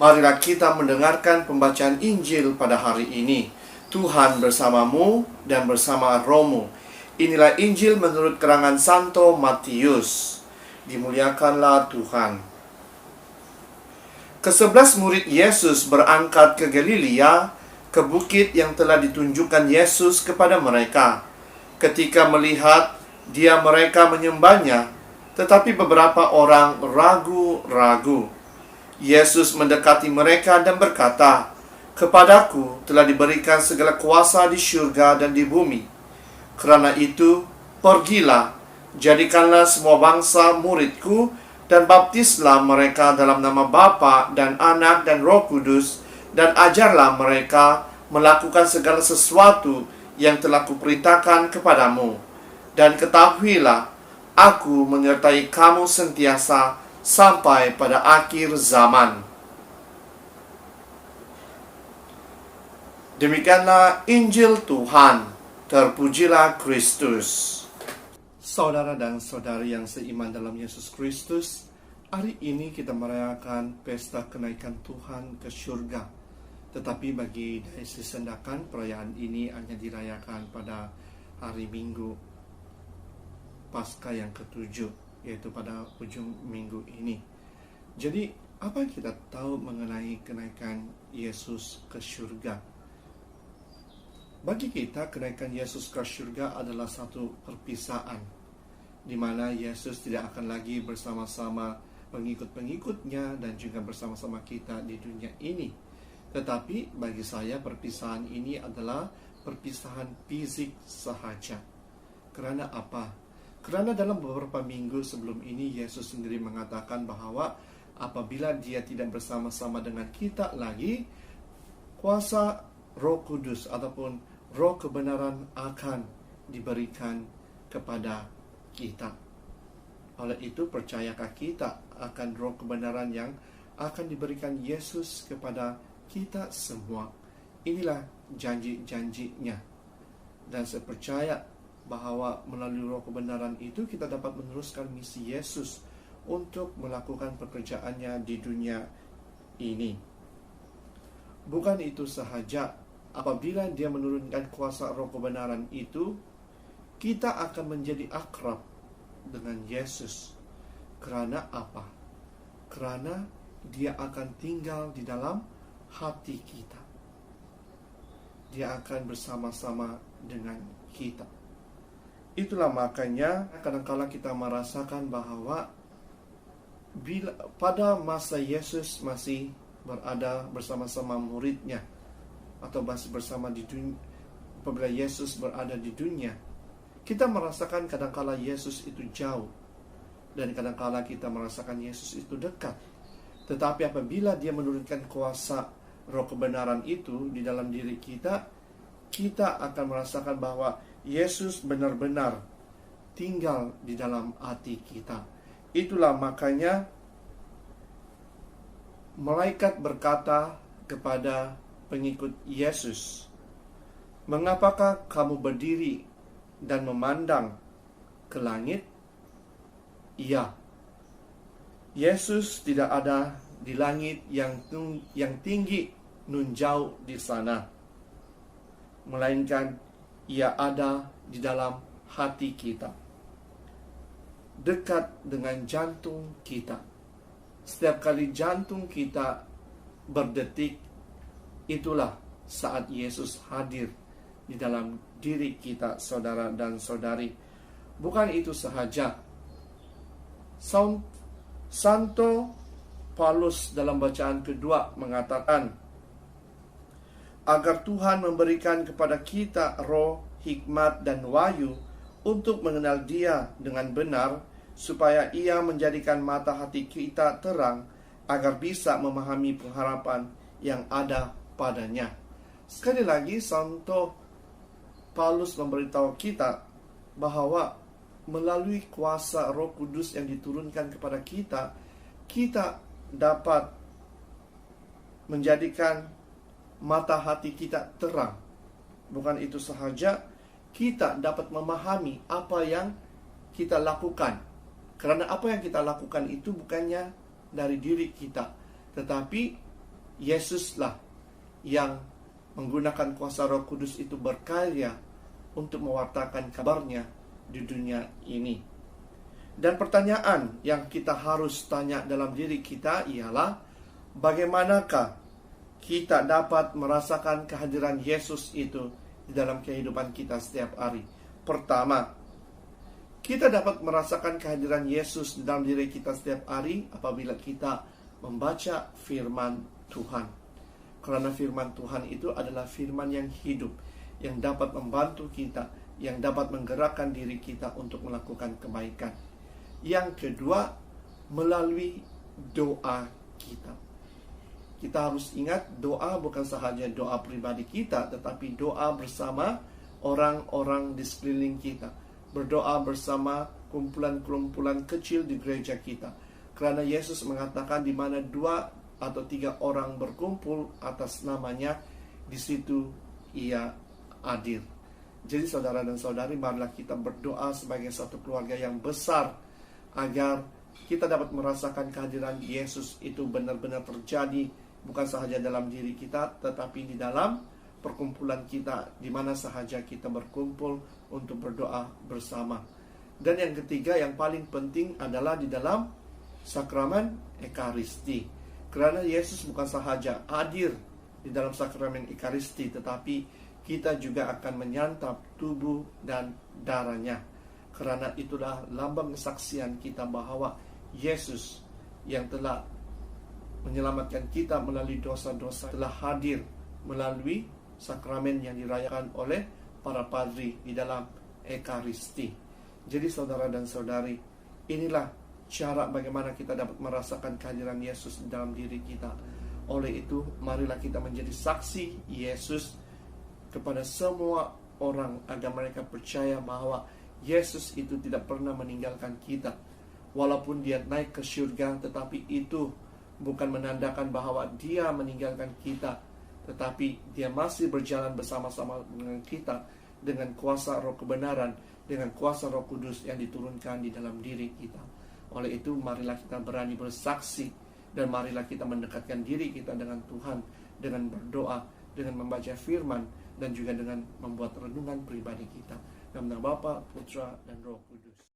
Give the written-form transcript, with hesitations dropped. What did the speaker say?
Marilah kita mendengarkan pembacaan Injil pada hari ini. Tuhan bersamamu dan bersama rohmu. Inilah Injil menurut keterangan Santo Matius. Dimuliakanlah Tuhan. Ke-11 murid Yesus berangkat ke Galilea, ke bukit yang telah ditunjukkan Yesus kepada mereka. Ketika melihat dia, mereka menyembahnya, tetapi beberapa orang ragu-ragu. Yesus mendekati mereka dan berkata, "Kepadaku telah diberikan segala kuasa di surga dan di bumi. Karena itu, pergilah, jadikanlah semua bangsa muridku, dan baptislah mereka dalam nama Bapa dan Anak dan Roh Kudus, dan ajarlah mereka melakukan segala sesuatu yang telah kuperintahkan kepadamu. Dan ketahuilah, aku menyertai kamu sentiasa sampai pada akhir zaman." Demikianlah Injil Tuhan. Terpujilah Kristus. Saudara dan saudari yang seiman dalam Yesus Kristus, hari ini kita merayakan pesta kenaikan Tuhan ke surga. Tetapi bagi Dayosis Sendakan, perayaan ini hanya dirayakan pada hari Minggu Paskah yang ke-7, yaitu pada ujung minggu ini. Jadi, apa yang kita tahu mengenai kenaikan Yesus ke surga? Bagi kita, kenaikan Yesus ke surga adalah satu perpisahan, di mana Yesus tidak akan lagi bersama-sama pengikut-pengikutnya dan juga bersama-sama kita di dunia ini. Tetapi bagi saya, perpisahan ini adalah perpisahan fisik sahaja. Karena apa? Karena dalam beberapa minggu sebelum ini, Yesus sendiri mengatakan bahwa apabila dia tidak bersama-sama dengan kita lagi, kuasa Roh Kudus ataupun Roh kebenaran akan diberikan kepada kita. Oleh itu, percayakah kita akan Roh kebenaran yang akan diberikan Yesus kepada kita semua? Inilah janji-janjinya. Dan saya percaya bahwa melalui Roh kebenaran itu kita dapat meneruskan misi Yesus untuk melakukan pekerjaannya di dunia ini. Bukan itu sahaja, apabila dia menurunkan kuasa Roh kebenaran itu, kita akan menjadi akrab dengan Yesus. Karena apa? Karena dia akan tinggal di dalam hati kita. Dia akan bersama-sama dengan kita. Itulah makanya kadang-kala kita merasakan bahwa pada masa Yesus masih berada bersama-sama muridnya, atau masih bersama di dunia, apabila Yesus berada di dunia, kita merasakan kadang-kala Yesus itu jauh, dan kadang-kala kita merasakan Yesus itu dekat. Tetapi apabila dia menurunkan kuasa Roh kebenaran itu di dalam diri kita, kita akan merasakan bahwa Yesus benar-benar tinggal di dalam hati kita. Itulah makanya malaikat berkata kepada pengikut Yesus, "Mengapakah kamu berdiri dan memandang ke langit?" Iya, Yesus tidak ada di langit yang tinggi nun jauh di sana, melainkan ia ada di dalam hati kita, dekat dengan jantung kita. Setiap kali jantung kita berdetik, itulah saat Yesus hadir di dalam diri kita, saudara dan saudari. Bukan itu sahaja, Santo Paulus dalam bacaan kedua mengatakan, agar Tuhan memberikan kepada kita roh, hikmat, dan wahyu untuk mengenal Dia dengan benar, supaya Ia menjadikan mata hati kita terang, agar bisa memahami pengharapan yang ada padanya. Sekali lagi, Santo Paulus memberitahu kita bahwa melalui kuasa Roh Kudus yang diturunkan kepada kita, kita dapat menjadikan mata hati kita terang. Bukan itu sahaja, kita dapat memahami apa yang kita lakukan. Karena apa yang kita lakukan itu bukannya dari diri kita, tetapi Yesuslah yang menggunakan kuasa Roh Kudus itu berkarya untuk mewartakan kabarnya di dunia ini. Dan pertanyaan yang kita harus tanya dalam diri kita ialah, bagaimanakah kita dapat merasakan kehadiran Yesus itu di dalam kehidupan kita setiap hari? Pertama, kita dapat merasakan kehadiran Yesus di dalam diri kita setiap hari apabila kita membaca firman Tuhan. Karena firman Tuhan itu adalah firman yang hidup, yang dapat membantu kita, yang dapat menggerakkan diri kita untuk melakukan kebaikan. Yang kedua, melalui doa kita. Kita harus ingat, doa bukan sahaja doa pribadi kita, tetapi doa bersama orang-orang di sekeliling kita. Berdoa bersama kumpulan-kumpulan kecil di gereja kita. Karena Yesus mengatakan, di mana 2 atau 3 orang berkumpul atas namanya, di situ ia hadir. Jadi saudara dan saudari, marilah kita berdoa sebagai satu keluarga yang besar, agar kita dapat merasakan kehadiran Yesus itu benar-benar terjadi, bukan sahaja dalam diri kita, tetapi di dalam perkumpulan kita, di mana sahaja kita berkumpul untuk berdoa bersama. Dan yang ketiga, yang paling penting adalah di dalam sakramen Ekaristi. Karena Yesus bukan sahaja hadir di dalam sakramen Ekaristi, tetapi kita juga akan menyantap tubuh dan darahnya. Karena itulah lambang kesaksian kita bahwa Yesus yang telah menyelamatkan kita melalui dosa-dosa telah hadir melalui sakramen yang dirayakan oleh para padri di dalam Ekaristi. Jadi saudara dan saudari, inilah cara bagaimana kita dapat merasakan kehadiran Yesus dalam diri kita. Oleh itu, marilah kita menjadi saksi Yesus kepada semua orang, agar mereka percaya bahwa Yesus itu tidak pernah meninggalkan kita. Walaupun dia naik ke surga, tetapi itu bukan menandakan bahwa dia meninggalkan kita, tetapi dia masih berjalan bersama-sama dengan kita, dengan kuasa Roh kebenaran, dengan kuasa Roh Kudus yang diturunkan di dalam diri kita. Oleh itu, marilah kita berani bersaksi, dan marilah kita mendekatkan diri kita dengan Tuhan, dengan berdoa, dengan membaca firman, dan juga dengan membuat renungan pribadi kita. Dalam nama Bapa, Putra, dan Roh Kudus.